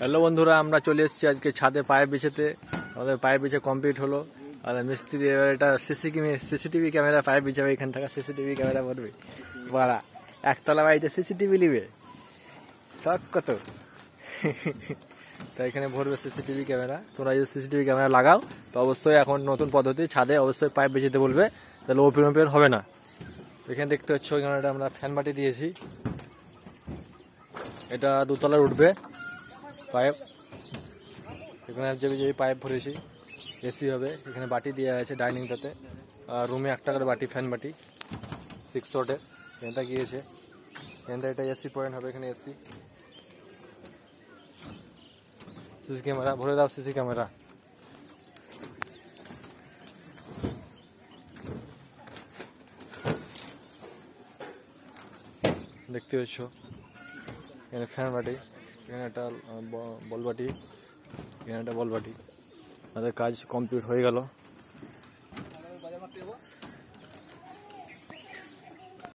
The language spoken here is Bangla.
হ্যালো বন্ধুরা, আমরা চলে এসেছি আজকে ছাদে পাইপ বিছাতে। আমাদের পাইপ বিছা কমপ্লিট হলো। আর মিস্ত্রি এবার এটা সিসিটিভি ক্যামেরা পাইপ বিছাবে, এখান থেকে সিসিটিভি ক্যামেরা করবে। বাড়া একতলা বাড়িতে সিসিটিভি নিবে, শখ কত। তাই এখানে ভরবে সিসিটিভি ক্যামেরা। তোমরা যদি সিসিটিভি ক্যামেরা লাগাও তো অবশ্যই এখন নতুন পদ্ধতি, ছাদে অবশ্যই পাইপ বিছাতে বলবে, তাহলে ওপেন ওপেন হবে না। এখানে দেখতে পাচ্ছ, এখানে আমরা ফ্যান বাটি দিয়েছি, এটা দুতলার উঠবে পাইপ। এখানে যে পাইপ ভরেছি, এসি হবে। এখানে বাটি দেওয়া আছে ডাইনিংটাতে, আর রুমে একটা করে বাটি, ফ্যান বাটি 6 শটের। ফ্যানটা গিয়েছে, ফ্যানটা এটা এসি পয়েন্ট হবে। এখানে এসি, সিসি ক্যামেরা ভরে দাও, সিসি ক্যামেরা। দেখতে পাচ্ছ এখানে ফ্যান বাটি, এখানে একটা বল বাটি, এখানে একটা বল বাটি। আমাদের কাজ কমপ্লিট হয়ে গেল।